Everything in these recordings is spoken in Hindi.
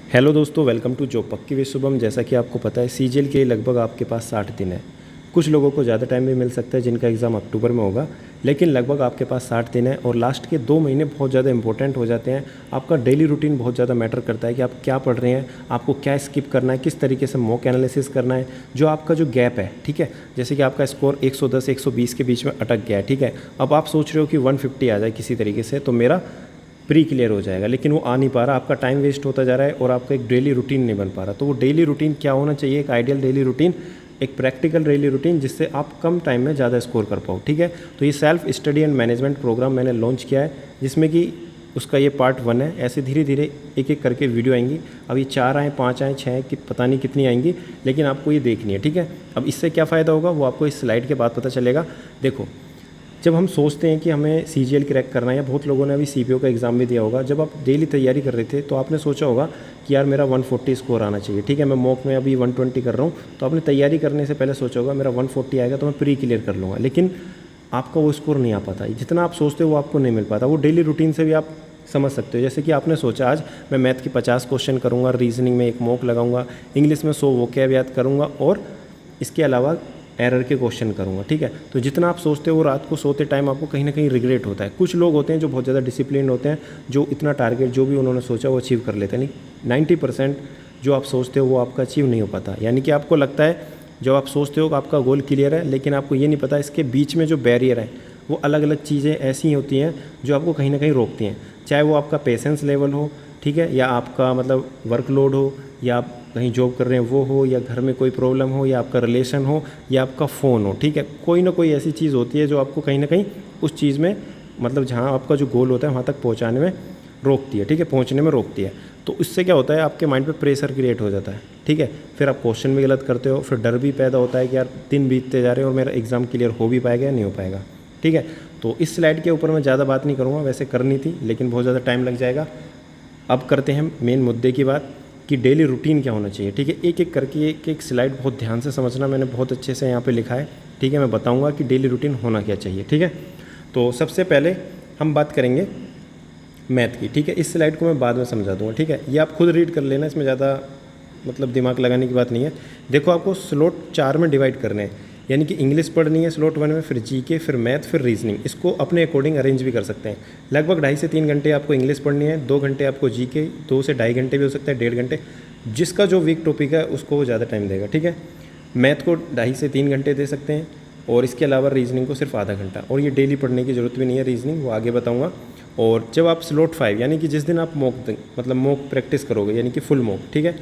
हेलो दोस्तों, वेलकम टू जॉब पक्की विद शुभम। जैसा कि आपको पता है सीजीएल के लिए लगभग आपके पास 60 दिन है। कुछ लोगों को ज़्यादा टाइम भी मिल सकता है जिनका एग्ज़ाम अक्टूबर में होगा, लेकिन लगभग आपके पास 60 दिन है और लास्ट के 2 महीने बहुत ज़्यादा इंपॉर्टेंट हो जाते हैं। आपका डेली रूटीन बहुत ज़्यादा मैटर करता है कि आप क्या पढ़ रहे हैं, आपको क्या स्किप करना है, किस तरीके से मॉक एनालिसिस करना है, जो आपका जो गैप है, ठीक है। जैसे कि आपका स्कोर 110 120 के बीच में अटक गया है, ठीक है। अब आप सोच रहे हो कि 150 आ जाए किसी तरीके से तो मेरा प्री क्लियर हो जाएगा, लेकिन वो आ नहीं पा रहा, आपका टाइम वेस्ट होता जा रहा है और आपका एक डेली रूटीन नहीं बन पा रहा। तो वो डेली रूटीन क्या होना चाहिए? एक आइडियल डेली रूटीन, एक प्रैक्टिकल डेली रूटीन जिससे आप कम टाइम में ज़्यादा स्कोर कर पाओ, ठीक है। तो ये self study and management program मैंने लॉन्च किया है, जिसमें कि उसका ये पार्ट 1 है। ऐसे धीरे धीरे एक एक करके वीडियो आएंगी। अब ये 4 आएँ, 5 आएँ, 6 कि पता नहीं कितनी आएंगी, लेकिन आपको ये देखनी है, ठीक है। अब इससे क्या फ़ायदा होगा वो आपको इस स्लाइड के बाद पता चलेगा। देखो, जब हम सोचते हैं कि हमें सीजीएल क्रैक करना है, या बहुत लोगों ने अभी सीपीओ का एग्ज़ाम भी दिया होगा, जब आप डेली तैयारी कर रहे थे तो आपने सोचा होगा कि यार मेरा 140 स्कोर आना चाहिए, ठीक है। मैं मॉक में अभी 120 कर रहा हूँ, तो आपने तैयारी करने से पहले सोचा होगा मेरा 140 आएगा तो मैं प्री क्लियर कर लूँगा, लेकिन आपका वो स्कोर नहीं आ पाता। जितना आप सोचते हो वो आपको नहीं मिल पाता। वो डेली रूटीन से भी आप समझ सकते हो। जैसे कि आपने सोचा आज मैं मैथ की 50 क्वेश्चन करूँगा, रीजनिंग में एक मॉक लगाऊंगा, इंग्लिश में 100 वोकैब याद करूँगा और इसके अलावा एरर के क्वेश्चन करूँगा, ठीक है। तो जितना आप सोचते हो रात को सोते टाइम आपको कहीं ना कहीं रिग्रेट होता है। कुछ लोग होते हैं जो बहुत ज़्यादा डिसिप्लिन होते हैं, जो इतना टारगेट जो भी उन्होंने सोचा वो अचीव कर लेते हैं। नहीं, 90% जो आप सोचते हो वो आपका अचीव नहीं हो पाता। यानी कि आपको लगता है जब आप सोचते हो कि आपका गोल क्लियर है, लेकिन आपको ये नहीं पता इसके बीच में जो बैरियर है वो अलग अलग चीज़ें ऐसी होती हैं जो आपको कहीं ना कहीं रोकती हैं। चाहे वो आपका पेशेंस लेवल हो, ठीक है, या आपका मतलब वर्कलोड हो, या आप कहीं जॉब कर रहे हैं वो हो, या घर में कोई प्रॉब्लम हो, या आपका रिलेशन हो, या आपका फ़ोन हो, ठीक है। कोई ना कोई ऐसी चीज़ होती है जो आपको कहीं ना कहीं उस चीज़ में मतलब जहाँ आपका जो गोल होता है वहाँ तक पहुँचाने में रोकती है, ठीक है, पहुँचने में रोकती है। तो इससे क्या होता है, आपके माइंड पे प्रेशर क्रिएट हो जाता है, ठीक है। फिर आप क्वेश्चन भी गलत करते हो, फिर डर भी पैदा होता है कि यार दिन बीतते जा रहे हैं और मेरा एग्ज़ाम क्लियर हो भी पाएगा या नहीं हो पाएगा, ठीक है। तो इस स्लाइड के ऊपर मैं ज़्यादा बात नहीं करूँगा, वैसे करनी थी लेकिन बहुत ज़्यादा टाइम लग जाएगा। अब करते हैं मेन मुद्दे की बात कि डेली रूटीन क्या होना चाहिए, ठीक है। एक एक करके एक एक स्लाइड बहुत ध्यान से समझना, मैंने बहुत अच्छे से यहाँ पे लिखा है, ठीक है। मैं बताऊँगा कि डेली रूटीन होना क्या चाहिए, ठीक है। तो सबसे पहले हम बात करेंगे मैथ की, ठीक है। इस स्लाइड को मैं बाद में समझा दूँगा, ठीक है। ये आप खुद रीड कर लेना, इसमें ज़्यादा मतलब दिमाग लगाने की बात नहीं है। देखो, आपको स्लॉट 4 में डिवाइड करने हैं, यानी कि इंग्लिश पढ़नी है स्लॉट 1 में, फिर जीके, फिर मैथ, फिर रीजनिंग। इसको अपने अकॉर्डिंग अरेंज भी कर सकते हैं। लगभग 2.5 से 3 घंटे आपको इंग्लिश पढ़नी है, 2 घंटे आपको जीके, 2 से 2.5 घंटे भी हो सकता है, 1.5 घंटे। जिसका जो वीक टॉपिक है उसको वो ज़्यादा टाइम देगा, ठीक है। मैथ को 2.5 से 3 घंटे दे सकते हैं, और इसके अलावा रीजनिंग को सिर्फ आधा घंटा। और ये डेली पढ़ने की ज़रूरत भी नहीं है रीजनिंग, वो आगे बताऊँगा। और जब आप स्लॉट 5 यानी कि जिस दिन आप मॉक प्रैक्टिस करोगे, यानी कि फुल मॉक, ठीक है।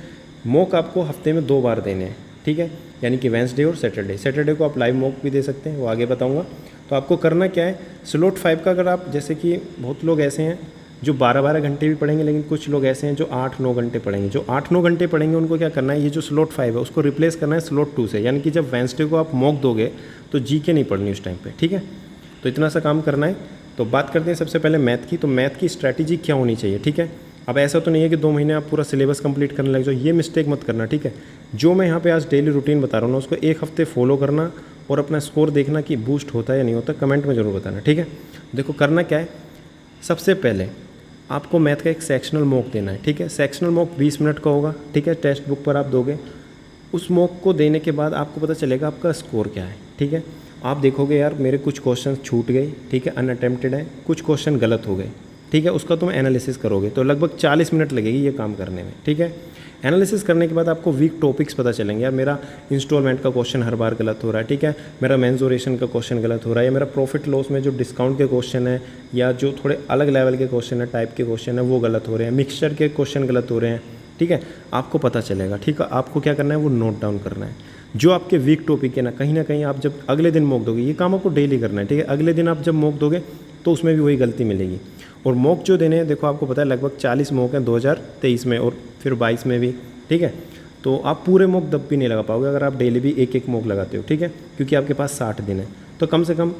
मॉक आपको हफ्ते में 2 बार देने हैं, ठीक है, यानी कि वेंसडे और सैटरडे। सैटरडे को आप लाइव मॉक भी दे सकते हैं, वो आगे बताऊंगा। तो आपको करना क्या है, स्लॉट 5 का अगर आप, जैसे कि बहुत लोग ऐसे हैं जो 12-12 घंटे भी पढ़ेंगे, लेकिन कुछ लोग ऐसे हैं जो 8-9 घंटे पढ़ेंगे। जो 8-9 घंटे पढ़ेंगे उनको क्या करना है, ये जो स्लॉट 5 है उसको रिप्लेस करना है स्लॉट 2 से। यानी कि जब वेंसडे को आप मॉक दोगे तो जीके नहीं पढ़नी उस टाइम पर, ठीक है। तो इतना सा काम करना है। तो बात करते हैं सबसे पहले मैथ की। तो मैथ की स्ट्रैटेजी क्या होनी चाहिए, ठीक है। अब ऐसा तो नहीं है कि 2 महीने आप पूरा सिलेबस कंप्लीट करने लग जाओ, ये मिस्टेक मत करना, ठीक है। जो मैं यहाँ पे आज डेली रूटीन बता रहा हूँ ना, उसको 1 हफ्ते फॉलो करना और अपना स्कोर देखना कि बूस्ट होता है या नहीं होता, कमेंट में ज़रूर बताना, ठीक है। देखो, करना क्या है, सबसे पहले आपको मैथ का एक सेक्शनल मॉक देना है, ठीक है। सेक्शनल मॉक 20 मिनट का होगा, ठीक है, टेक्स्ट बुक पर आप दोगे। उस मॉक को देने के बाद आपको पता चलेगा आपका स्कोर क्या है, ठीक है। आप देखोगे यार मेरे कुछ क्वेश्चन छूट गए, ठीक है, अनअटेम्प्टेड है, कुछ क्वेश्चन गलत हो गए, ठीक है। उसका तुम एनालिसिस करोगे तो लगभग 40 मिनट लगेगी ये काम करने में, ठीक है। एनालिसिस करने के बाद आपको वीक टॉपिक्स पता चलेंगे, यार मेरा इंस्टॉलमेंट का क्वेश्चन हर बार गलत हो रहा है, ठीक है, मेरा मेंसुरेशन का क्वेश्चन गलत हो रहा है, या मेरा प्रॉफिट लॉस में जो डिस्काउंट के क्वेश्चन है या जो थोड़े अलग लेवल के क्वेश्चन है, टाइप के क्वेश्चन है, वो गलत हो रहे हैं, मिक्सचर के क्वेश्चन गलत हो रहे हैं, ठीक है। आपको पता चलेगा, ठीक है। आपको क्या करना है, वो नोट डाउन करना है जो आपके वीक टॉपिक है ना। कहीं ना कहीं आप जब अगले दिन मॉक दोगे, ये काम आपको डेली करना है, ठीक है। अगले दिन आप जब मॉक दोगे तो उसमें भी वही गलती मिलेगी। और मॉक जो देने हैं, देखो आपको पता है लगभग 40 मॉक हैं 2023 में और फिर 22 में भी, ठीक है। तो आप पूरे मॉक दब भी नहीं लगा पाओगे अगर आप डेली भी एक एक मॉक लगाते हो, ठीक है, क्योंकि आपके पास 60 दिन है। तो कम से कम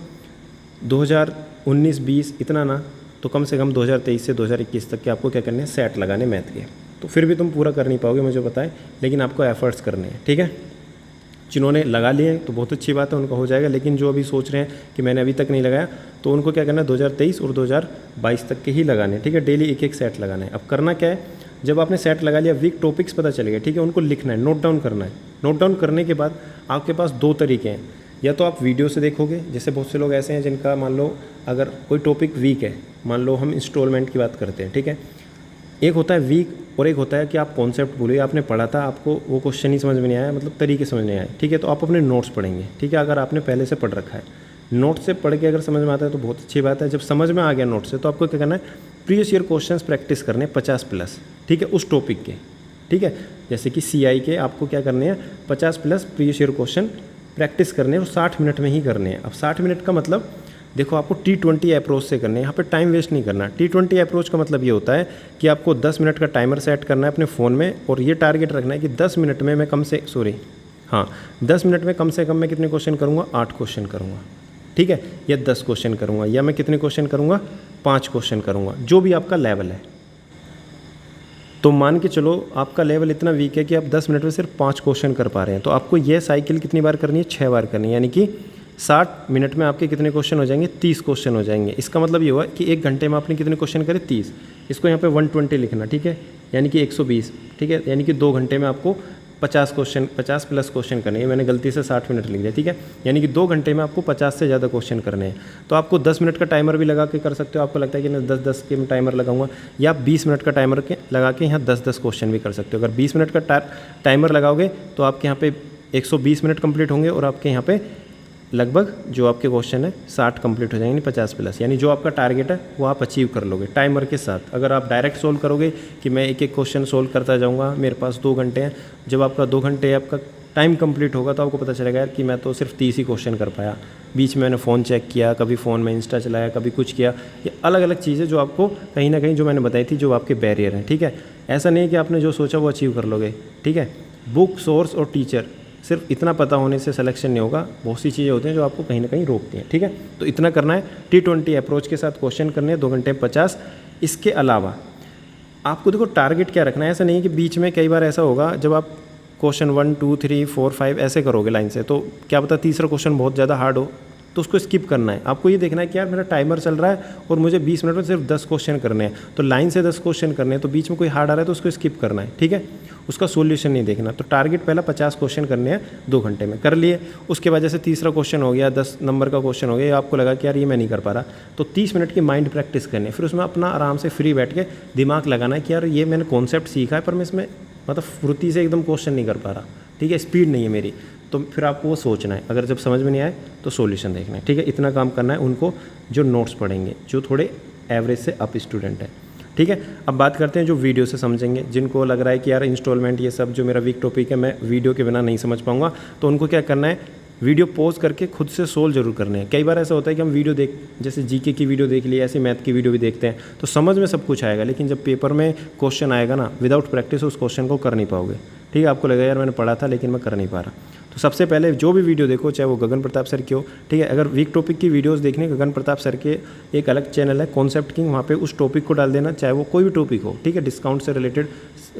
2019-20 इतना ना, तो कम से कम 2023 से 2021 तक के आपको क्या करने हैं, सेट लगाने मैथ के। तो फिर भी तुम पूरा कर नहीं पाओगे, मुझे पता है, लेकिन आपको एफर्ट्स करने हैं, ठीक है। जिन्होंने लगा लिए हैं तो बहुत अच्छी बात है, उनका हो जाएगा। लेकिन जो अभी सोच रहे हैं कि मैंने अभी तक नहीं लगाया, तो उनको क्या करना है, 2023 और 2022 तक के ही लगाने, ठीक है। डेली एक एक सेट लगाना है। अब करना क्या है, जब आपने सेट लगा लिया, वीक टॉपिक्स पता चल गए, ठीक है, उनको लिखना है, नोट डाउन करना है। नोट डाउन करने के बाद आपके पास दो तरीके हैं, या तो आप वीडियो से देखोगे, जैसे बहुत से लोग ऐसे हैं जिनका मान लो अगर कोई टॉपिक वीक है, मान लो हम इंस्टॉलमेंट की बात करते हैं, ठीक है, एक होता है वीक और एक होता है कि आप कॉन्सेप्ट भूलिए, आपने पढ़ा था, आपको वो क्वेश्चन ही समझ में नहीं आया, मतलब तरीके समझ नहीं आए, ठीक है, तो आप अपने नोट्स पढ़ेंगे, ठीक है। अगर आपने पहले से पढ़ रखा है, नोट से पढ़ के अगर समझ में आता है तो बहुत अच्छी बात है। जब समझ में आ गया नोट से, तो आपको क्या करना है, प्रीवियस ईयर क्वेश्चंस प्रैक्टिस करने 50+, ठीक है, उस टॉपिक के, ठीक है। जैसे कि CI के आपको क्या करने हैं, 50+ प्रीवियस ईयर क्वेश्चन प्रैक्टिस करने हैं और 60 मिनट में ही करने हैं। अब 60 मिनट का मतलब देखो, आपको T20 अप्रोच से करने हैं, यहाँ पे टाइम वेस्ट नहीं करना। T20 अप्रोच का मतलब ये होता है कि आपको 10 मिनट का टाइमर सेट करना है अपने फ़ोन में, और ये टारगेट रखना है कि 10 मिनट में मैं 10 मिनट में कम से कम मैं कितने क्वेश्चन करूँगा, 8 क्वेश्चन करूँगा, ठीक है, या 10 क्वेश्चन करूँगा, या मैं कितने क्वेश्चन करूँगा, 5 क्वेश्चन करूँगा, जो भी आपका लेवल है। तो मान के चलो आपका लेवल इतना वीक है कि आप 10 मिनट में सिर्फ 5 क्वेश्चन कर पा रहे हैं, तो आपको ये साइकिल कितनी बार करनी है, 6 बार करनी है, यानी कि 60 मिनट में आपके कितने क्वेश्चन हो जाएंगे, 30 क्वेश्चन हो जाएंगे। इसका मतलब ये हुआ कि 1 घंटे में आपने कितने क्वेश्चन करे, 30। इसको यहाँ पे 120 लिखना, ठीक है, यानी कि 120, ठीक है, यानी कि 2 घंटे में आपको 50+ क्वेश्चन करने हैं। मैंने गलती से 60 मिनट लिख दिया, ठीक है, यानी कि 2 घंटे में आपको 50 से ज़्यादा क्वेश्चन करने हैं। तो आपको 10 मिनट का टाइमर भी लगा के कर सकते हो, आपको लगता है कि मैं 10-10 के टाइमर लगाऊंगा, या आप 20 मिनट का टाइमर के लगा के यहाँ 10-10 क्वेश्चन भी कर सकते हो। अगर 20 मिनट का टाइमर लगाओगे तो आपके यहाँ पे 120 मिनट कंप्लीट होंगे, और आपके यहाँ पे लगभग जो आपके क्वेश्चन है 60 कंप्लीट हो जाएंगे, 50+, यानी जो आपका टारगेट है वो आप अचीव कर लोगे टाइमर के साथ। अगर आप डायरेक्ट सोल्व करोगे कि मैं एक एक क्वेश्चन सोल्व करता जाऊंगा, मेरे पास 2 घंटे हैं, जब आपका 2 घंटे आपका टाइम कंप्लीट होगा तो आपको पता चलेगा यार कि मैं तो सिर्फ 30 ही क्वेश्चन कर पाया, बीच में मैंने फ़ोन चेक किया, कभी फ़ोन में इंस्टा चलाया, कभी कुछ किया। ये अलग अलग चीज़ें जो आपको कहीं ना कहीं जो मैंने बताई थी, जो आपके बैरियर हैं, ठीक है। ऐसा नहीं है कि आपने जो सोचा वो अचीव कर लोगे, ठीक है। बुक, सोर्स और टीचर, सिर्फ इतना पता होने से सिलेक्शन नहीं होगा, बहुत सी चीज़ें होती हैं जो आपको कहीं ना कहीं रोकती हैं, ठीक है। तो इतना करना है, T20 अप्रोच के साथ क्वेश्चन करने हैं, 2 घंटे में 50। इसके अलावा आपको देखो टारगेट क्या रखना है, ऐसा नहीं है कि बीच में कई बार ऐसा होगा जब आप क्वेश्चन 1 2 3 4 5 ऐसे करोगे लाइन से, तो क्या पता तीसरा क्वेश्चन बहुत ज़्यादा हार्ड हो, तो उसको स्किप करना है। आपको ये देखना है कि यार मेरा टाइमर चल रहा है और मुझे 20 मिनट में सिर्फ 10 क्वेश्चन करने हैं, तो लाइन से 10 क्वेश्चन करने हैं, तो बीच में कोई हार्ड आ रहा है तो उसको स्किप करना है, ठीक है, उसका सोल्यूशन नहीं देखना। तो टारगेट पहला 50 क्वेश्चन करने हैं, 2 घंटे में कर लिए। उसके बाद जैसे तीसरा क्वेश्चन हो गया, 10 नंबर का क्वेश्चन हो गया, आपको लगा कि यार ये मैं नहीं कर पा रहा, तो 30 मिनट की माइंड प्रैक्टिस करनी है। फिर उसमें अपना आराम से फ्री बैठ के दिमाग लगाना है कि यार ये मैंने कॉन्सेप्ट सीखा है, पर मैं इसमें मतलब फुर्ती से एकदम क्वेश्चन नहीं कर पा रहा, ठीक है, स्पीड नहीं है मेरी। तो फिर आपको वो सोचना है, अगर जब समझ में नहीं आए तो सॉल्यूशन देखना है, ठीक है। इतना काम करना है उनको जो नोट्स पढ़ेंगे, जो थोड़े एवरेज से अप स्टूडेंट है, ठीक है। अब बात करते हैं जो वीडियो से समझेंगे, जिनको लग रहा है कि यार इंस्टॉलमेंट ये सब जो मेरा वीक टॉपिक है मैं वीडियो के बिना नहीं समझ पाऊंगा, तो उनको क्या करना है, वीडियो पॉज करके खुद से सोल्व जरूर करने हैं। कई बार ऐसा होता है कि हम वीडियो जैसे जीके की वीडियो देख ली, ऐसे मैथ की वीडियो भी देखते हैं तो समझ में सब कुछ आएगा, लेकिन जब पेपर में क्वेश्चन आएगा ना, विदाउट प्रैक्टिस उस क्वेश्चन को कर नहीं पाओगे, ठीक है। आपको लगेगा यार मैंने पढ़ा था लेकिन मैं कर नहीं पा रहा। तो सबसे पहले जो भी वीडियो देखो, चाहे वो गगन प्रताप सर की हो, ठीक है, अगर वीक टॉपिक की वीडियोस देखने, गगन प्रताप सर के एक अलग चैनल है कॉन्सेप्ट किंग, वहाँ पे उस टॉपिक को डाल देना, चाहे वो कोई भी टॉपिक हो, ठीक है, डिस्काउंट से रिलेटेड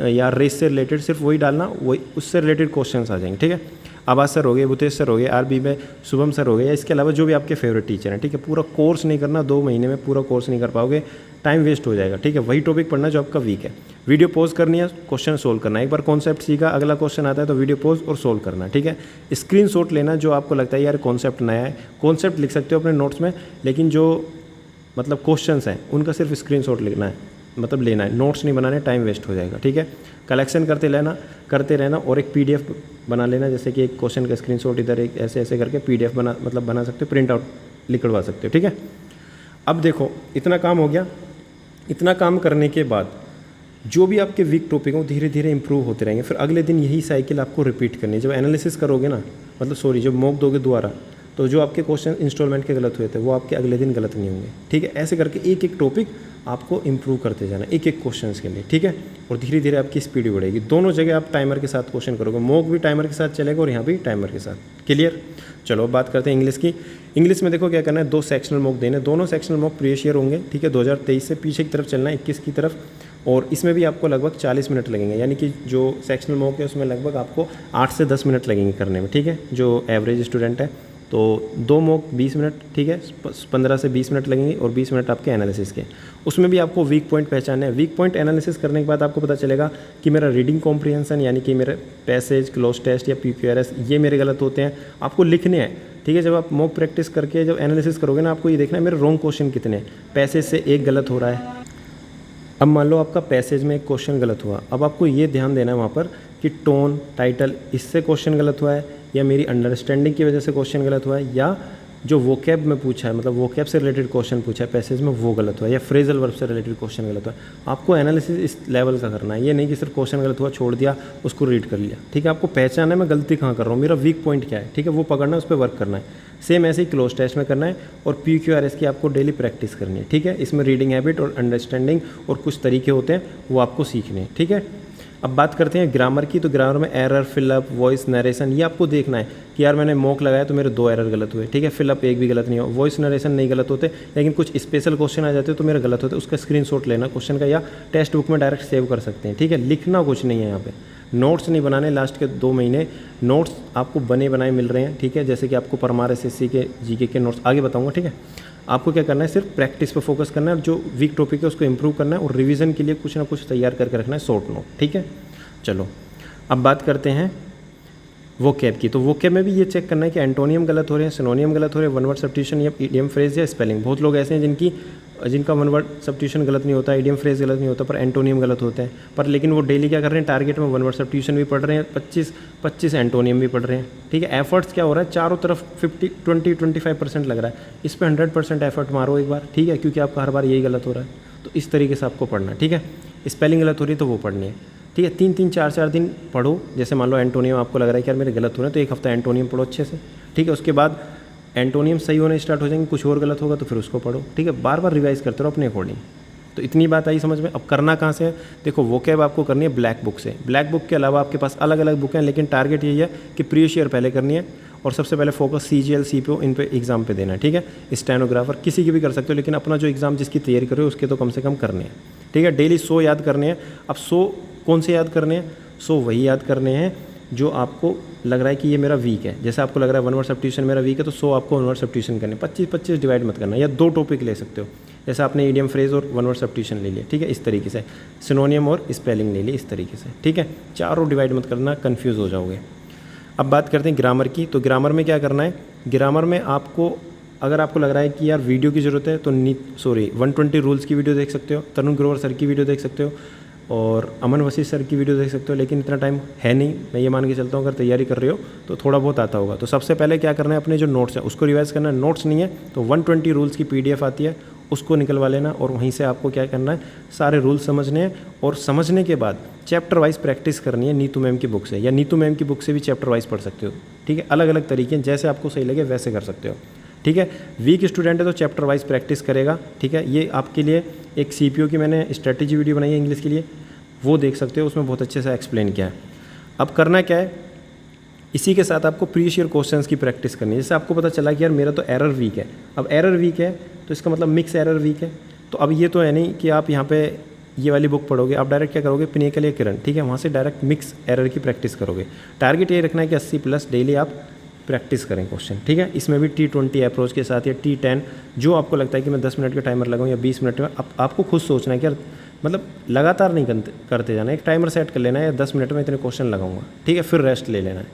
या रेस से रिलेटेड, सिर्फ वही डालना, वही उससे रिलेटेड क्वेश्चंस आ जाएंगे, ठीक है। आवाज़ सर हो गए, भूतेश सर हो गए, आरबी में शुभम सर हो गए, या इसके अलावा जो भी आपके फेवरेट टीचर हैं, ठीक है। पूरा कोर्स नहीं करना, 2 महीने में पूरा कोर्स नहीं कर पाओगे, टाइम वेस्ट हो जाएगा, ठीक है। वही टॉपिक पढ़ना जो आपका वीक है, वीडियो पॉज करनी है, क्वेश्चन सोल्व करना है। एक बार कॉन्सेप्ट सीखा, अगला क्वेश्चन आता है तो वीडियो पॉज और सोल्व करना, ठीक है। स्क्रीनशॉट लेना, जो आपको लगता है यार कॉन्सेप्ट नया है, कॉन्सेप्ट लिख सकते हो अपने नोट्स में, लेकिन जो मतलब क्वेश्चंस हैं उनका सिर्फ स्क्रीनशॉट लिखना है, मतलब लेना है, नोट्स नहीं बनाने, टाइम वेस्ट हो जाएगा, ठीक है। कलेक्शन करते रहना और एक PDF बना लेना, जैसे कि एक क्वेश्चन का स्क्रीनशॉट इधर एक ऐसे ऐसे करके PDF बना सकते हो, प्रिंट आउट निकलवा सकते हो, ठीक है। अब देखो इतना काम हो गया। इतना काम करने के बाद जो भी आपके वीक टॉपिक हो धीरे धीरे इंप्रूव होते रहेंगे। फिर अगले दिन यही साइकिल आपको रिपीट करनी है। जब एनालिसिस करोगे ना, मतलब जब मॉक दोगे दोबारा, तो जो आपके क्वेश्चन इंस्टॉलमेंट के गलत हुए थे वो आपके अगले दिन गलत नहीं होंगे, ठीक है। ऐसे करके एक एक टॉपिक आपको इंप्रूव करते जाना, एक एक क्वेश्चन के लिए, ठीक है। और धीरे धीरे आपकी स्पीड बढ़ेगी। दोनों जगह आप टाइमर के साथ क्वेश्चन करोगे, मॉक भी टाइमर के साथ चलेगा और यहाँ भी टाइमर के साथ। क्लियर। चलो अब बात करते हैं इंग्लिश की। इंग्लिश में देखो क्या करना है, 2 सेक्शनल मॉक देने, दोनों सेक्शनल मॉक प्रीवियस ईयर होंगे, ठीक है। 2023 से पीछे की तरफ चलना है, 21 की तरफ, और इसमें भी आपको लगभग 40 मिनट लगेंगे, यानी कि जो सेक्शनल मॉक है उसमें लगभग आपको 8 से 10 मिनट लगेंगे करने में, ठीक है, जो एवरेज स्टूडेंट है। तो 2 मॉक 20 मिनट, ठीक है, 15 से 20 मिनट लगेंगे और 20 मिनट आपके एनालिसिस के। उसमें भी आपको वीक पॉइंट पहचानना है। वीक पॉइंट एनालिसिस करने के बाद आपको पता चलेगा कि मेरा रीडिंग कॉम्प्रिहेंशन यानी कि मेरे पैसेज, क्लोज टेस्ट या PQRS ये मेरे गलत होते हैं, आपको लिखने हैं, ठीक है। जब आप मॉक प्रैक्टिस करके जब एनालिसिस करोगे ना, आपको ये देखना है मेरे रॉन्ग क्वेश्चन कितने हैं। पैसेज से एक गलत हो रहा है। अब मान लो आपका पैसेज में एक क्वेश्चन गलत हुआ, अब आपको ये ध्यान देना है वहाँ पर कि टोन, टाइटल, इससे क्वेश्चन गलत हुआ है या मेरी अंडरस्टैंडिंग की वजह से क्वेश्चन गलत हुआ है, या जो वोकैब में पूछा है, मतलब वोकैब से रिलेटेड क्वेश्चन पूछा है पैसेज में, वो गलत हुआ है, या फ्रेजल वर्ब से रिलेटेड क्वेश्चन गलत हुआ है। आपको एनालिसिस इस लेवल का करना है, ये नहीं कि सिर्फ क्वेश्चन गलत हुआ छोड़ दिया, उसको रीड कर लिया, ठीक है। आपको पहचानना है मैं गलती कहाँ कर रहा हूँ, मेरा वीक पॉइंट क्या है, ठीक है, वो पकड़ना है, उस पर वर्क करना है। सेम ऐसे ही क्लोज टेस्ट में करना है और PQRS की आपको डेली प्रैक्टिस करनी है, ठीक है। इसमें रीडिंग हैबिट और अंडरस्टैंडिंग और कुछ तरीके होते हैं, वो आपको सीखने हैं, ठीक है। अब बात करते हैं ग्रामर की। तो ग्रामर में एरर, फिलअप, वॉइस नरेशन, ये आपको देखना है कि यार मैंने मॉक लगाया तो मेरे 2 एरर गलत हुए, ठीक है। फिलअप एक भी गलत नहीं हो, वॉइस नरेशन नहीं गलत होते, लेकिन कुछ स्पेशल क्वेश्चन आ जाते हैं तो मेरे गलत होते हैं। उसका स्क्रीनशॉट लेना क्वेश्चन का, या टेक्स्ट बुक में डायरेक्ट सेव कर सकते हैं, ठीक है। लिखना कुछ नहीं है यहाँ पे, नोट्स नहीं बनाने। लास्ट के 2 महीने नोट्स आपको बने बनाए मिल रहे हैं, ठीक है। जैसे कि आपको परमार SSC के GK के नोट्स आगे बताऊँगा, ठीक है। आपको क्या करना है, सिर्फ प्रैक्टिस पे फोकस करना है, जो वीक टॉपिक है उसको इंप्रूव करना है और रिवीजन के लिए कुछ ना कुछ तैयार करके रखना है, शॉर्ट नोट, ठीक है। चलो अब बात करते हैं वोकैब की। तो वोकैब में भी ये चेक करना है कि एंटोनियम गलत हो रहे हैं, सिनोनियम गलत हो रहे हैं, वन वर्ड सब्स्टिट्यूशन या इडियम फ्रेज या स्पेलिंग। बहुत लोग ऐसे हैं जिनका वन वर्ड सब्स्टिट्यूशन गलत नहीं होता, इडियम फ्रेज गलत नहीं होता, पर एंटोनियम गलत होते हैं। पर लेकिन वो डेली क्या कर रहे हैं, टारगेट में वन वर्ड सब्स्टिट्यूशन भी पढ़ रहे हैं, 25 एंटोनियम भी पढ़ रहे हैं, ठीक है। एफर्ट्स क्या हो रहा है, चारों तरफ 25% लग रहा है, इस पर 100% एफर्ट मारो एक बार, ठीक है, क्योंकि आपका हर बार यही गलत हो रहा है। तो इस तरीके से आपको पढ़ना है, ठीक है। स्पेलिंग गलत हो रही है तो वो पढ़नी है, ठीक है। 3-3, 4-4 दिन पढ़ो। जैसे मान लो एंटोनियम आपको लग रहा है कि यार मेरे गलत हो रहे हैं, तो एक हफ्ता एंटोनियम पढ़ो अच्छे से, ठीक है। उसके बाद एंटोनियम सही होने स्टार्ट हो जाएंगे, कुछ और गलत होगा तो फिर उसको पढ़ो, ठीक है। बार बार रिवाइज करते रहो अपने अकॉर्डिंग। तो इतनी बात आई समझ में। अब करना कहाँ से है, देखो वोकैब आपको करनी है ब्लैक बुक से। ब्लैक बुक के अलावा आपके पास अलग अलग बुक हैं, लेकिन टारगेट यही है कि प्रीवियस ईयर पहले करनी है और सबसे पहले फोकस CGL, CPO इन पे एग्जाम पे देना है, ठीक है। स्टेनोग्राफर किसी की भी कर सकते हो, लेकिन अपना जो एग्जाम जिसकी तैयारी कर रहे हो उसके तो कम से कम करने हैं, ठीक है। डेली 100 याद करने हैं। अब 100 कौन से याद करने हैं, 100 वही याद करने हैं जो आपको लग रहा है कि ये मेरा वीक है। जैसे आपको लग रहा है वन वर्ड सब्स्टिट्यूशन मेरा वीक है, तो 100 आपको वन वर्ड सब्स्टिट्यूशन करने, 25-25 डिवाइड मत करना, या 2 टॉपिक ले सकते हो। जैसे आपने इडियम फ्रेज और वन वर्ड सब्स्टिट्यूशन ले लिया, ठीक है, इस तरीके से। सिनोनियम और स्पेलिंग ले ली, इस तरीके से, ठीक है। चारों डिवाइड मत करना, कन्फ्यूज़ हो जाओगे। अब बात करते हैं ग्रामर की। तो ग्रामर में क्या करना है, ग्रामर में आपको अगर आपको लग रहा है कि यार वीडियो की ज़रूरत है तो 120 रूल्स की वीडियो देख सकते हो, तरुण ग्रोवर सर की वीडियो देख सकते हो और अमन वसीफ सर की वीडियो देख सकते हो। लेकिन इतना टाइम है नहीं, मैं ये मान के चलता हूँ अगर तैयारी कर रहे हो तो थोड़ा बहुत आता होगा। तो सबसे पहले क्या करना है, अपने जो नोट्स हैं उसको रिवाइज करना है। नोट्स नहीं है तो 120 रूल्स की PDF आती है, उसको निकलवा लेना और वहीं से आपको क्या करना है, सारे रूल्स समझने हैं। और समझने के बाद चैप्टर वाइज प्रैक्टिस करनी है नीतू मैम की बुक से, या नीतू मैम की बुक से भी चैप्टर वाइज पढ़ सकते हो, ठीक है। अलग अलग तरीके हैं, जैसे आपको सही लगे वैसे कर सकते हो, ठीक है। वीक स्टूडेंट है तो चैप्टर वाइज प्रैक्टिस करेगा, ठीक है। ये आपके लिए एक CPO की मैंने स्ट्रेटेजी वीडियो बनाई है इंग्लिश के लिए, वो देख सकते हो, उसमें बहुत अच्छे से एक्सप्लेन किया है। अब करना क्या है, इसी के साथ आपको प्रीवियस ईयर क्वेश्चंस की प्रैक्टिस करनी है। जैसे आपको पता चला कि यार मेरा तो एरर वीक है, अब एरर वीक है तो इसका मतलब मिक्स एरर वीक है। तो अब ये तो है नहीं कि आप यहाँ पे ये वाली बुक पढ़ोगे, आप डायरेक्ट क्या करोगे, पिनेकल या किरण, ठीक है, वहाँ से डायरेक्ट मिक्स एरर की प्रैक्टिस करोगे। टारगेट ये रखना है कि 80+ डेली आप प्रैक्टिस करें क्वेश्चन, ठीक है। इसमें भी T20 अप्रोच के साथ या T10, जो आपको लगता है कि मैं 10 मिनट का टाइमर लगाऊँ या 20 मिनट में, आपको खुद सोचना है कि यार मतलब लगातार नहीं करते जाना, एक टाइमर सेट कर लेना है, या 10 मिनट में इतने क्वेश्चन लगाऊंगा, ठीक है, फिर रेस्ट ले लेना है,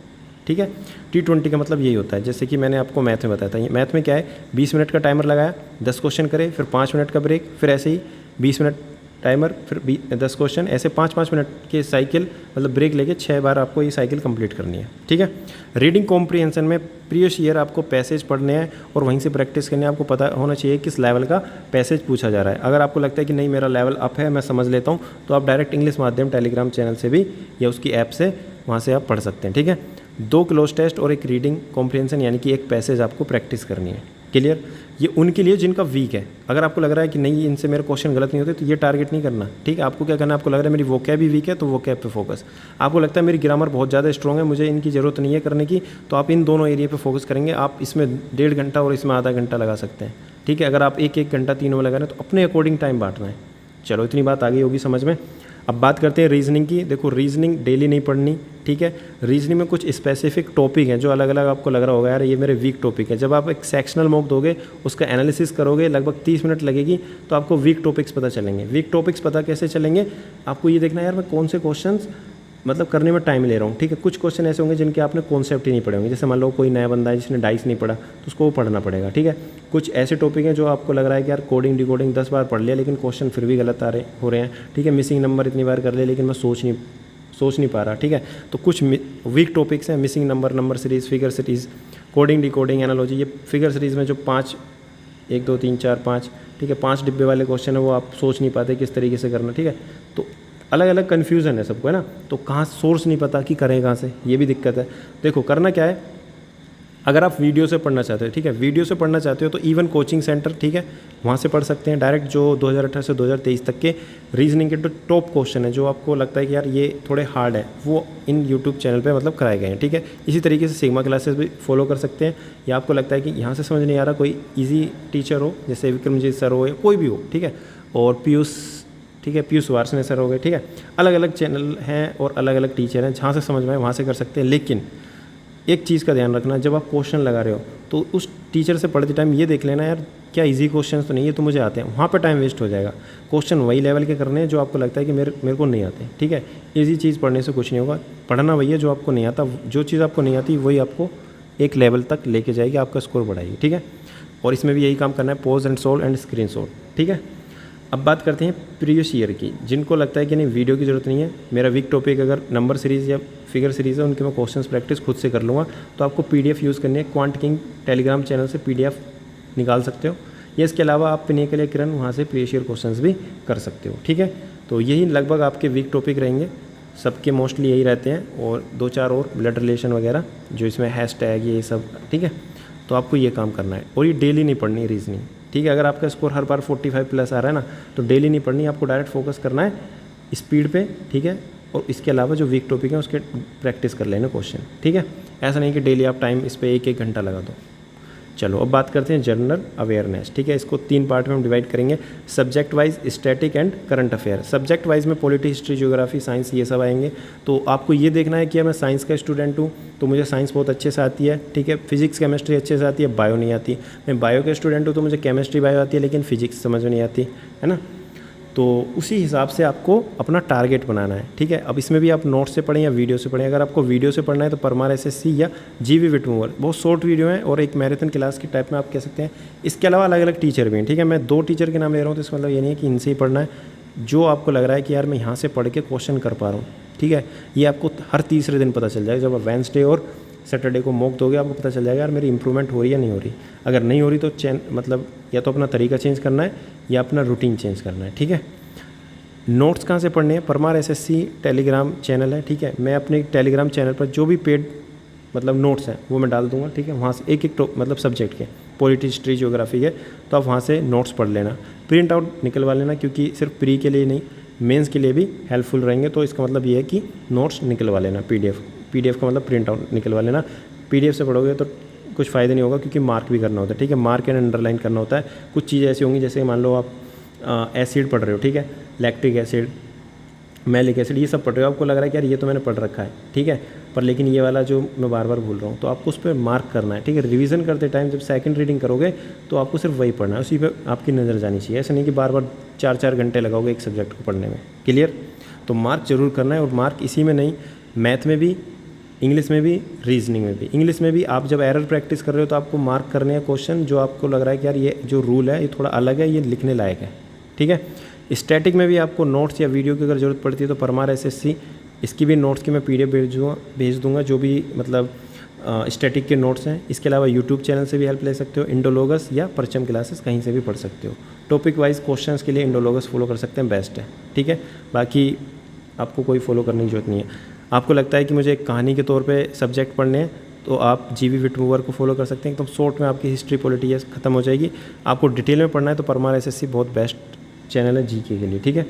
ठीक है। T20 का मतलब यही होता है, जैसे कि मैंने आपको मैथ में बताया था। मैथ में क्या है, 20 मिनट का टाइमर लगाया, 10 क्वेश्चन करे, फिर 5 मिनट का ब्रेक, फिर ऐसे ही 20 मिनट टाइमर, फिर 10 क्वेश्चन, ऐसे 5-5 मिनट के साइकिल, मतलब ब्रेक लेके 6 बार आपको ये साइकिल कंप्लीट करनी है, ठीक है। रीडिंग कॉम्प्रिहेंशन में प्रीवियस ईयर आपको पैसेज पढ़ने हैं और वहीं से प्रैक्टिस करनी है। आपको पता होना चाहिए किस लेवल का पैसेज पूछा जा रहा है। अगर आपको लगता है कि नहीं मेरा लेवल अप है, मैं समझ लेता हूँ, तो आप डायरेक्ट इंग्लिश माध्यम टेलीग्राम चैनल से भी या उसकी ऐप से वहाँ से आप पढ़ सकते हैं, ठीक है। 2 क्लोज टेस्ट और एक रीडिंग कॉम्प्रिहेंशन यानी कि एक पैसेज आपको प्रैक्टिस करनी है, क्लियर। ये उनके लिए जिनका वीक है। अगर आपको लग रहा है कि नहीं इनसे मेरे क्वेश्चन गलत नहीं होते, तो ये टारगेट नहीं करना, ठीक है। आपको क्या करना है, आपको लग रहा है मेरी वोकैब भी वीक है तो वोकैब पे फोकस। आपको लगता है मेरी ग्रामर बहुत ज़्यादा स्ट्रॉन्ग है, मुझे इनकी ज़रूरत नहीं है करने की, तो आप इन दोनों एरिया पे फोकस करेंगे। आप इसमें 1.5 घंटा और इसमें आधा घंटा लगा सकते हैं, ठीक है। अगर आप 1-1 घंटा तीनों में लगा रहे हैं तो अपने अकॉर्डिंग टाइम बांटना है। चलो इतनी बात आ गई होगी समझ में। अब बात करते हैं रीजनिंग की। देखो रीजनिंग डेली नहीं पढ़नी, ठीक है। रीजनिंग में कुछ स्पेसिफिक टॉपिक हैं जो अलग अलग आपको लग रहा होगा यार ये मेरे वीक टॉपिक है। जब आप एक सेक्शनल मॉक दोगे, उसका एनालिसिस करोगे, लगभग 30 मिनट लगेगी, तो आपको वीक टॉपिक्स पता चलेंगे। वीक टॉपिक्स पता कैसे चलेंगे, आपको ये देखना है यार मैं कौन से क्वेश्चंस मतलब करने में टाइम ले रहा हूँ, ठीक है। कुछ क्वेश्चन ऐसे होंगे जिनके आपने कॉन्सेप्ट ही नहीं पढ़े होंगे, जैसे मान लो कोई नया बंदा है जिसने डाइस नहीं पढ़ा तो उसको वो पढ़ना पड़ेगा, ठीक है। कुछ ऐसे टॉपिक हैं जो आपको लग रहा है कि यार कोडिंग डिकोडिंग 10 बार पढ़ लिया लेकिन क्वेश्चन फिर भी गलत हो रहे हैं, ठीक है। मिसिंग नंबर इतनी बार कर लिया लेकिन मैं सोच नहीं पा रहा, ठीक है। तो कुछ वीक टॉपिक्स हैं, missing number series, figure series, coding decoding, analogy. ये फिगर सीरीज़ में जो 5 1 2 3 4 5, ठीक है, 5 डिब्बे वाले क्वेश्चन है वो आप सोच नहीं पाते किस तरीके से करना, ठीक है। तो अलग अलग कन्फ्यूज़न है सबको, है ना। तो कहाँ सोर्स नहीं पता कि करें कहाँ से, ये भी दिक्कत है। देखो करना क्या है, अगर आप वीडियो से पढ़ना चाहते हो, ठीक है, वीडियो से पढ़ना चाहते हो तो इवन कोचिंग सेंटर, ठीक है, वहाँ से पढ़ सकते हैं डायरेक्ट। जो 2018 से 2023 तक के रीजनिंग के टॉप क्वेश्चन है जो आपको लगता है कि यार ये थोड़े हार्ड है, वो इन यूट्यूब चैनल पे मतलब कराए गए हैं, ठीक है। इसी तरीके से सिग्मा क्लासेस भी फॉलो कर सकते हैं, या आपको लगता है कि यहाँ से समझ नहीं आ रहा, कोई ईजी टीचर हो जैसे विक्रमजीत सर हो या कोई भी हो, ठीक है, और पीयूष, ठीक है, पीयूष वार्ष्णेय सर हो गए, ठीक है। अलग अलग चैनल हैं और अलग अलग टीचर हैं, जहाँ से समझ में आए वहाँ से कर सकते हैं। लेकिन एक चीज़ का ध्यान रखना, जब आप क्वेश्चन लगा रहे हो तो उस टीचर से पढ़ते टाइम ये देख लेना यार क्या इजी क्वेश्चन तो नहीं है तो मुझे आते हैं, वहाँ पर टाइम वेस्ट हो जाएगा। क्वेश्चन वही लेवल के करने हैं जो आपको लगता है कि मेरे को नहीं आते, ठीक है। इजी चीज़ पढ़ने से कुछ नहीं होगा, पढ़ना वही है जो आपको नहीं आता, जो चीज़ आपको नहीं आती वही आपको एक लेवल तक लेके जाएगी, आपका स्कोर बढ़ाएगी, ठीक है। और इसमें भी यही काम करना है, pause and solve and screen shot, ठीक है। अब बात करते हैं प्रीवियस ईयर की। जिनको लगता है कि नहीं वीडियो की ज़रूरत नहीं है, मेरा वीक टॉपिक अगर नंबर सीरीज़ या फिगर सीरीज़ है, उनके मैं क्वेश्चंस प्रैक्टिस खुद से कर लूँगा, तो आपको पीडीएफ यूज़ करनी है। क्वांट किंग टेलीग्राम चैनल से पीडीएफ निकाल सकते हो, या इसके अलावा आप पिनेकल किरण वहाँ से प्रीवियस ईयर क्वेश्चंस भी कर सकते हो, ठीक है। तो यही लगभग आपके वीक टॉपिक रहेंगे, सबके मोस्टली यही रहते हैं, और 2-4 और ब्लड रिलेशन वगैरह जो इसमें हैशटैग ये सब, ठीक है। तो आपको ये काम करना है, और ये डेली नहीं पढ़नी रीजनिंग, ठीक है। अगर आपका स्कोर हर बार 45 प्लस आ रहा है ना, तो डेली नहीं पढ़नी, आपको डायरेक्ट फोकस करना है स्पीड पे, ठीक है। और इसके अलावा जो वीक टॉपिक है उसके प्रैक्टिस कर लेना क्वेश्चन, ठीक है। ऐसा नहीं कि डेली आप टाइम इस पर 1-1 घंटा लगा दो। चलो अब बात करते हैं जनरल अवेयरनेस, ठीक है। इसको 3 पार्ट में हम डिवाइड करेंगे, subject wise, static and current affair. Subject wise में पॉलिटी, हिस्ट्री, ज्योग्राफी, साइंस, ये सब आएंगे। तो आपको ये देखना है कि मैं साइंस का स्टूडेंट हूँ तो मुझे साइंस बहुत अच्छे से आती है, ठीक है। फिजिक्स केमिस्ट्री अच्छे से आती है, बायो नहीं आती। मैं बायो का स्टूडेंट हूँ तो मुझे केमिस्ट्री बायो आती है लेकिन फिजिक्स समझ में नहीं आती, है ना। तो उसी हिसाब से आपको अपना टारगेट बनाना है, ठीक है। अब इसमें भी आप नोट से पढ़ें या वीडियो से पढ़ें। अगर आपको वीडियो से पढ़ना है तो परमार एसएससी या जीवी विटमूवर, बहुत शॉर्ट वीडियो है और एक मैराथन क्लास की टाइप में आप कह सकते हैं। इसके अलावा अलग अलग टीचर भी हैं, ठीक है। मैं 2 टीचर के नाम ले रहा हूँ तो इसका मतलब ये नहीं है कि इनसे ही पढ़ना है। जो आपको लग रहा है कि यार मैं यहाँ से पढ़ के क्वेश्चन कर पा रहा हूँ, ठीक है, ये आपको हर तीसरे दिन पता चल जाएगा। जब आप वेडनेसडे और सैटरडे को मॉक दोगे आपको पता चल जाएगा यार मेरी इंप्रूवमेंट हो रही है या नहीं हो रही। अगर नहीं हो रही तो मतलब या तो अपना तरीका चेंज करना है या अपना रूटीन चेंज करना है, ठीक है। नोट्स कहाँ से पढ़ने हैं, परमार एसएससी टेलीग्राम चैनल है, ठीक है। मैं अपने टेलीग्राम चैनल पर जो भी पेड मतलब नोट्स हैं वो मैं डाल दूंगा, ठीक है। वहाँ से एक मतलब सब्जेक्ट के, पॉलिटी, हिस्ट्री, ज्योग्राफी के, तो आप वहाँ से नोट्स पढ़ लेना, प्रिंट आउट निकलवा लेना, क्योंकि सिर्फ प्री के लिए नहीं मेंस के लिए भी हेल्पफुल रहेंगे। तो इसका मतलब ये है कि नोट्स निकलवा लेना, पीडीएफ का मतलब प्रिंट आउट निकलवा लेना। पीडीएफ से पढ़ोगे तो कुछ फ़ायदा नहीं होगा क्योंकि मार्क भी करना होता है, ठीक है। मार्क एंड अंडरलाइन करना होता है। कुछ चीज़ें ऐसी होंगी जैसे मान लो आप एसिड पढ़ रहे हो, ठीक है, लैक्टिक एसिड, मैलिक एसिड, ये सब पढ़ रहे हो, आपको लग रहा है कि यार ये तो मैंने पढ़ रखा है, ठीक है, पर लेकिन ये वाला जो मैं बार बार भूल रहा हूँ, तो आपको उस पर मार्क करना है, ठीक है। रिवीजन करते टाइम जब सेकंड रीडिंग करोगे तो आपको सिर्फ वही पढ़ना है, उसी पर आपकी नज़र जानी चाहिए। ऐसा नहीं कि बार बार 4-4 घंटे लगाओगे एक सब्जेक्ट को पढ़ने में, क्लियर। तो मार्क जरूर करना है, और मार्क इसी में नहीं, मैथ में भी, इंग्लिश में भी, रीजनिंग में भी। इंग्लिश में भी आप जब एरर प्रैक्टिस कर रहे हो तो आपको मार्क करने हैं क्वेश्चन जो आपको लग रहा है कि यार ये जो रूल है ये थोड़ा अलग है, ये लिखने लायक है, ठीक है। स्टैटिक में भी आपको नोट्स या वीडियो की अगर ज़रूरत पड़ती है तो परमार एसएससी, इसकी भी नोट्स की मैं पीडीएफ भेज दूंगा जो भी मतलब स्टैटिक के नोट्स हैं। इसके अलावा यूट्यूब चैनल से भी हेल्प ले सकते हो, इंडोलॉगस या परचम क्लासेस कहीं से भी पढ़ सकते हो। टॉपिक वाइज क्वेश्चंस के लिए इंडोलॉगस फॉलो कर सकते हैं, बेस्ट है, ठीक है। बाकी आपको कोई फॉलो करने की जरूरत नहीं है। आपको लगता है कि मुझे एक कहानी के तौर पे सब्जेक्ट पढ़ने हैं तो आप जीवी विटमूवर को फॉलो कर सकते हैं, एकदम शॉर्ट में आपकी हिस्ट्री पॉलिटी खत्म हो जाएगी। आपको डिटेल में पढ़ना है तो परमार एसएससी बहुत बेस्ट चैनल है जीके के लिए, ठीक है।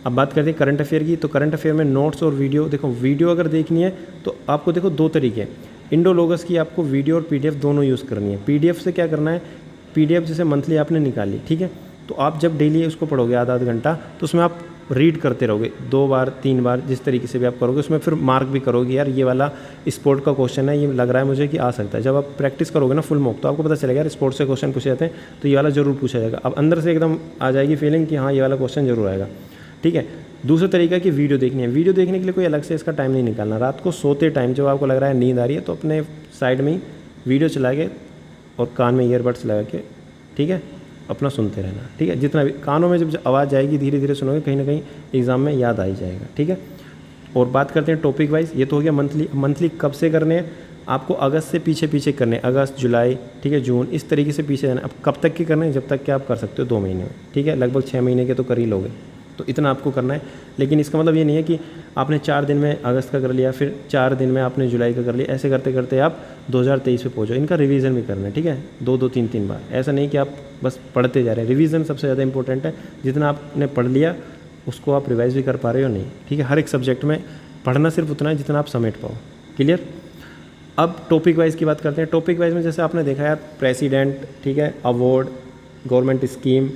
अब बात करते हैं करंट अफेयर की। तो करंट अफेयर में नोट्स और वीडियो, देखो वीडियो अगर देखनी है तो आपको देखो 2 तरीके हैं। इंडोलॉगस की आपको वीडियो और पीडीएफ दोनों यूज़ करनी है। पीडीएफ से क्या करना है, पीडीएफ जैसे मंथली आपने निकाली, ठीक है, तो आप जब डेली उसको पढ़ोगे आधा घंटा तो उसमें आप रीड करते रहोगे 2 बार 3 बार, जिस तरीके से भी आप करोगे उसमें फिर मार्क भी करोगे, यार ये वाला स्पोर्ट का क्वेश्चन है, ये लग रहा है मुझे कि आ सकता है। जब आप प्रैक्टिस करोगे ना फुल मॉक, तो आपको पता चलेगा यार स्पोर्ट्स से क्वेश्चन पूछे जाते हैं तो ये वाला जरूर पूछा जाएगा। अब अंदर से एकदम आ जाएगी फीलिंग कि हाँ ये वाला क्वेश्चन जरूर आएगा। ठीक है, दूसरा तरीका कि वीडियो देखनी है। वीडियो देखने के लिए कोई अलग से इसका टाइम नहीं निकालना। रात को सोते टाइम जब आपको लग रहा है नींद आ रही है, तो अपने साइड में ही वीडियो चला के और कान में ईयरबड्स लगा के, ठीक है, अपना सुनते रहना। ठीक है, जितना भी कानों में जब आवाज़ जाएगी धीरे धीरे सुनोगे, कहीं ना कहीं एग्ज़ाम में याद आ ही जाएगा। ठीक है, और बात करते हैं टॉपिक वाइज। ये तो हो गया मंथली। मंथली कब से करने हैं आपको? अगस्त से पीछे पीछे करने हैं, अगस्त, जुलाई, ठीक है, जून, इस तरीके से पीछे जाना। अब कब तक के करने हैं? जब तक कि आप कर सकते हो 2 महीने में। ठीक है, लगभग 6 महीने के तो कर ही लोगे, तो इतना आपको करना है। लेकिन इसका मतलब ये नहीं है कि आपने 4 दिन में अगस्त का कर लिया, फिर 4 दिन में आपने जुलाई का कर लिया। ऐसे करते करते आप 2023 पे पहुँचो। इनका रिवीजन भी करना है। ठीक है, 2-2, 3-3 बार। ऐसा नहीं कि आप बस पढ़ते जा रहे हैं। रिवीजन सबसे ज़्यादा इंपॉर्टेंट है। जितना आपने पढ़ लिया उसको आप रिवाइज भी कर पा रहे हो नहीं। ठीक है, हर एक सब्जेक्ट में पढ़ना सिर्फ उतना है जितना आप समेट पाओ। क्लियर? अब टॉपिक वाइज की बात करते हैं। टॉपिक वाइज में जैसे आपने देखा यार, प्रेसिडेंट, ठीक है, अवार्ड, गवर्नमेंट स्कीम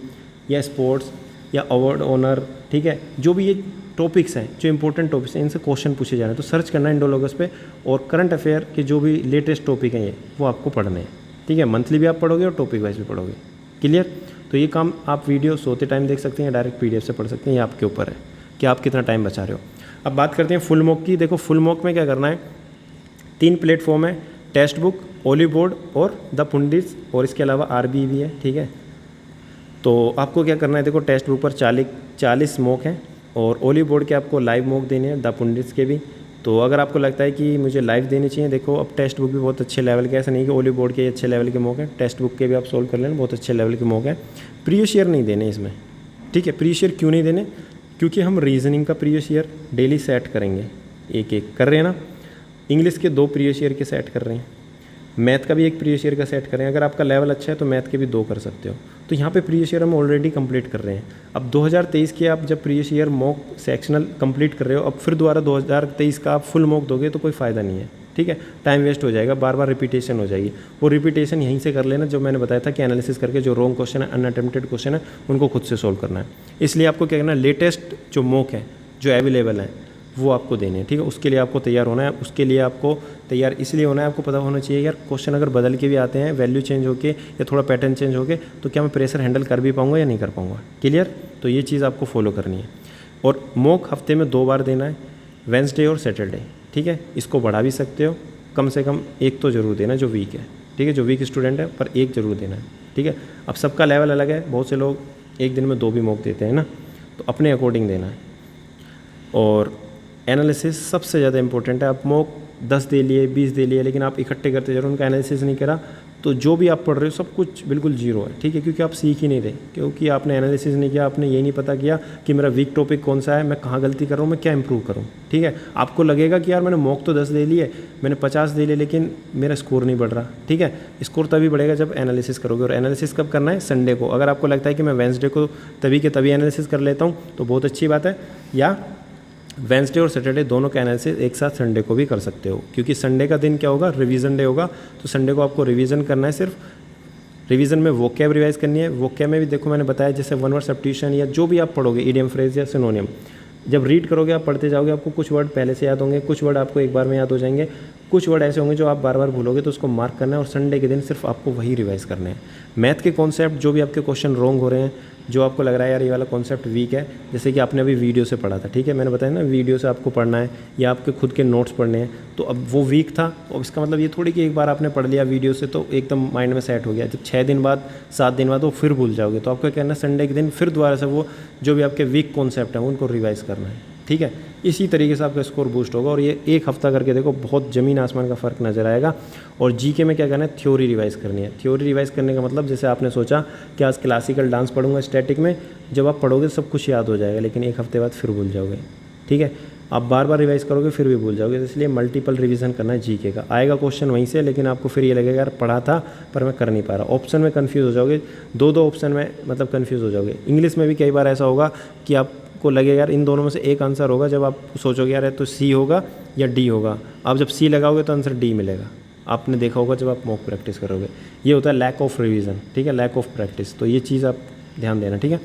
या स्पोर्ट्स या अवार्ड ओनर, ठीक है, जो भी ये टॉपिक्स हैं, जो इंपॉर्टेंट टॉपिक्स हैं, इनसे क्वेश्चन पूछे जा रहे हैं, तो सर्च करना है इंडोलॉगस पे। और करंट अफेयर के जो भी लेटेस्ट टॉपिक हैं ये, वो आपको पढ़ने हैं। ठीक है, मंथली भी आप पढ़ोगे और टॉपिक वाइज भी पढ़ोगे। क्लियर? तो ये काम आप वीडियो सोते टाइम देख सकते हैं या डायरेक्ट PDF से पढ़ सकते हैं, ये आपके ऊपर है कि आप कितना टाइम बचा रहे हो। अब बात करते हैं फुल मॉक की। देखो फुल मॉक में क्या करना है, 3 प्लेटफॉर्म है, टेक्स्ट बुक, ओली बोर्ड और द पुंडित्स, और इसके अलावा RB भी है। ठीक है, तो आपको क्या करना है, देखो टेक्स्ट बुक पर 40 मॉक हैं और ओली बोर्ड के आपको लाइव मॉक देने हैं, द पुंडित्स के भी। तो अगर आपको लगता है कि मुझे लाइव देनी चाहिए, देखो अब टेक्स्ट बुक भी बहुत अच्छे लेवल के, ऐसा नहीं कि ओली बोर्ड के अच्छे लेवल के मॉक हैं, टेक्स्ट बुक के भी आप सोल्व कर लेना, बहुत अच्छे लेवल के मॉक हैं। प्रीवियस ईयर नहीं देने इसमें। ठीक है, प्रीवियस ईयर क्यों नहीं देने? क्योंकि हम रीजनिंग का प्रीवियस ईयर डेली सेट करेंगे, एक कर रहे हैं ना। इंग्लिश के 2 प्रीवियस ईयर के सेट कर रहे हैं, मैथ का भी 1 प्रीवियस ईयर का सेट करें। अगर आपका लेवल अच्छा है तो मैथ के भी 2 कर सकते हो। तो यहाँ पे प्रीवियस ईयर हम ऑलरेडी कंप्लीट कर रहे हैं। अब 2023 के आप जब previous year mock sectional complete कर रहे हो, अब फिर दोबारा 2023 का आप फुल मॉक दोगे तो कोई फ़ायदा नहीं है। ठीक है, टाइम वेस्ट हो जाएगा, बार बार रिपीटेशन हो जाएगी। वो रिपीटेशन यहीं से कर लेना, जो मैंने बताया था कि एनालिसिस करके जो रॉन्ग क्वेश्चन है, अनअटेम्प्टेड क्वेश्चन है, उनको खुद से सोल्व करना है। इसलिए आपको क्या करना है, लेटेस्ट जो मॉक है, जो अवेलेबल है, वो आपको देने हैं। ठीक है, उसके लिए आपको तैयार होना है। उसके लिए आपको तैयार इसलिए होना है, आपको पता होना चाहिए यार क्वेश्चन अगर बदल के भी आते हैं, वैल्यू चेंज होके या थोड़ा पैटर्न चेंज होके, तो क्या मैं प्रेशर हैंडल कर भी पाऊंगा या नहीं कर पाऊंगा। क्लियर? तो ये चीज़ आपको फॉलो करनी है। और मॉक हफ्ते में 2 बार देना है, वेंसडे और सैटरडे। ठीक है, इसको बढ़ा भी सकते हो, कम से कम 1 तो ज़रूर देना जो वीक है। ठीक है, जो वीक स्टूडेंट है, पर 1 ज़रूर देना है। ठीक है, अब सबका लेवल अलग है, बहुत से लोग एक दिन में 2 भी मॉक देते हैं ना, तो अपने अकॉर्डिंग देना है। और एनालिसिस सबसे ज़्यादा इंपॉर्टेंट है। आप मॉक 10 दे लिए, 20 दे लिए, लेकिन आप इकट्ठे करते जरूर, उनका एनालिसिस नहीं करा, तो जो भी आप पढ़ रहे हो सब कुछ बिल्कुल जीरो है। ठीक है, क्योंकि आप सीख ही नहीं रहे, क्योंकि आपने एनालिसिस नहीं किया, आपने ये नहीं पता किया कि मेरा वीक टॉपिक कौन सा है, मैं कहाँ गलती कर रहा हूँ, मैं क्या इंप्रूव करूँ। ठीक है, आपको लगेगा कि यार मैंने मॉक तो 10 दे लिए, मैंने 50 दे लिए, लेकिन मेरा स्कोर नहीं बढ़ रहा। ठीक है, स्कोर तभी बढ़ेगा जब एनालिसिस करोगे। और एनालिसिस कब करना है? संडे को। अगर आपको लगता है कि मैं वेंसडे को तभी के तभी एनालिसिस कर लेता हूँ तो बहुत अच्छी बात है, या वेंसडे और सैटरडे दोनों का एनालिसिस एक साथ संडे को भी कर सकते हो, क्योंकि संडे का दिन क्या होगा, रिवीजन डे होगा। तो संडे को आपको रिवीजन करना है, सिर्फ रिवीजन में वोकैब रिवाइज करनी है। वोकैब में भी देखो मैंने बताया, जैसे 1 वर्ड सब्स्टिट्यूशन या जो भी आप पढ़ोगे, इडियम फ्रेज या सिनोनियम, जब रीड करोगे आप पढ़ते जाओगे, आपको कुछ वर्ड पहले से याद होंगे, कुछ वर्ड आपको एक बार में याद हो जाएंगे, कुछ वर्ड ऐसे होंगे जो आप बार बार भूलोगे, तो उसको मार्क करना है। और संडे के दिन सिर्फ आपको वही रिवाइज करने हैं। मैथ के कॉन्सेप्ट जो भी आपके क्वेश्चन रॉन्ग हो रहे हैं, जो आपको लग रहा है यार ये वाला कॉन्सेप्ट वीक है, जैसे कि आपने अभी वीडियो से पढ़ा था। ठीक है, मैंने बताया ना, वीडियो से आपको पढ़ना है या आपके खुद के नोट्स पढ़ने हैं, तो अब वो वीक था, और इसका मतलब ये थोड़ी कि एक बार आपने पढ़ लिया वीडियो से तो एकदम माइंड में सेट हो गया। जब 6 दिन बाद, 7 दिन बाद वो फिर भूल जाओगे, तो आपको कहना है संडे के दिन फिर दोबारा से वो जो भी आपके वीक कॉन्सेप्ट हैं उनको रिवाइज करना है। ठीक है, इसी तरीके से आपका स्कोर बूस्ट होगा। और ये 1 हफ्ता करके देखो, बहुत ज़मीन आसमान का फ़र्क नज़र आएगा। और जीके में क्या करना है, थ्योरी रिवाइज़ करनी है। थ्योरी रिवाइज़ करने का मतलब, जैसे आपने सोचा कि आज क्लासिकल डांस पढ़ूंगा स्टैटिक में, जब आप पढ़ोगे सब कुछ याद हो जाएगा, लेकिन 1 हफ्ते बाद फिर भूल जाओगे। ठीक है, आप बार बार रिवाइज़ करोगे फिर भी भूल जाओगे, इसलिए मल्टीपल रिवीजन करना है जीके का। आएगा क्वेश्चन वहीं से, लेकिन आपको फिर ये लगेगा यार पढ़ा था पर मैं कर नहीं पा रहा। ऑप्शन में कन्फ्यूज़ हो जाओगे, 2 ऑप्शन में मतलब कन्फ्यूज़ हो जाओगे। इंग्लिश में भी कई बार ऐसा होगा कि आपको लगेगा यार इन दोनों में से एक आंसर होगा, जब आप सोचोगे यार तो सी होगा या डी होगा, आप जब सी लगाओगे तो आंसर डी मिलेगा। आपने देखा होगा जब आप मॉक प्रैक्टिस करोगे। ये होता है लैक ऑफ रिवीजन। ठीक है, लैक ऑफ प्रैक्टिस। तो ये चीज़ आप ध्यान देना। ठीक है,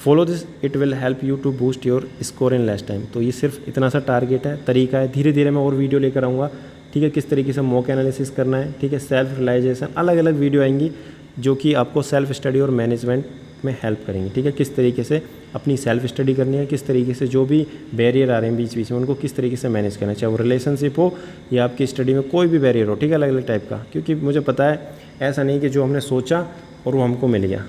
follow this, it will help you to boost your score in less time. तो ये सिर्फ इतना सा टारगेट है, तरीका है। धीरे धीरे मैं और वीडियो लेकर आऊँगा, ठीक है, किस तरीके से मॉक एनालिसिस करना है, ठीक है, सेल्फ रियलाइजेशन, अलग अलग वीडियो आएंगी जो कि आपको सेल्फ स्टडी और मैनेजमेंट में हेल्प करेंगी, ठीक है। किस तरीके से अपनी सेल्फ स्टडी करनी है, किस तरीके से जो भी बैरियर आ रहे हैं बीच बीच में उनको किस तरीके से मैनेज करना है, चाहे वो रिलेशनशिप हो या आपकी स्टडी में कोई भी बैरियर हो, ठीक है, अलग अलग टाइप का। क्योंकि मुझे पता है ऐसा नहीं कि जो हमने सोचा और वो हमको मिल गया,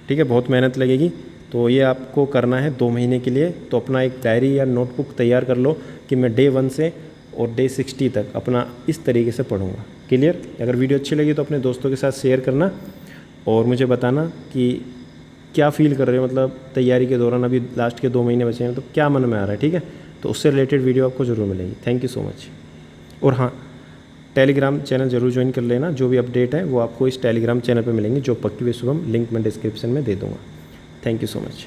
ठीक है, बहुत मेहनत लगेगी। तो ये आपको करना है 2 महीने के लिए। तो अपना एक डायरी या नोटबुक तैयार कर लो कि मैं डे 1 से और डे 60 तक अपना इस तरीके से पढ़ूंगा। क्लियर? अगर वीडियो अच्छी लगी तो अपने दोस्तों के साथ शेयर करना और मुझे बताना कि क्या फ़ील कर रहे हो, मतलब तैयारी के दौरान। अभी लास्ट के 2 महीने बचे हैं तो क्या मन में आ रहा है, ठीक है। तो उससे रिलेटेड वीडियो आपको ज़रूर मिलेगी। Thank you so much. और हाँ, टेलीग्राम चैनल ज़रूर ज्वाइन कर लेना, जो भी अपडेट है वो आपको इस टेलीग्राम चैनल पे मिलेंगे, जो पक्की वे शुभम, लिंक मैं डिस्क्रिप्शन में दे दूँगा। Thank you so much.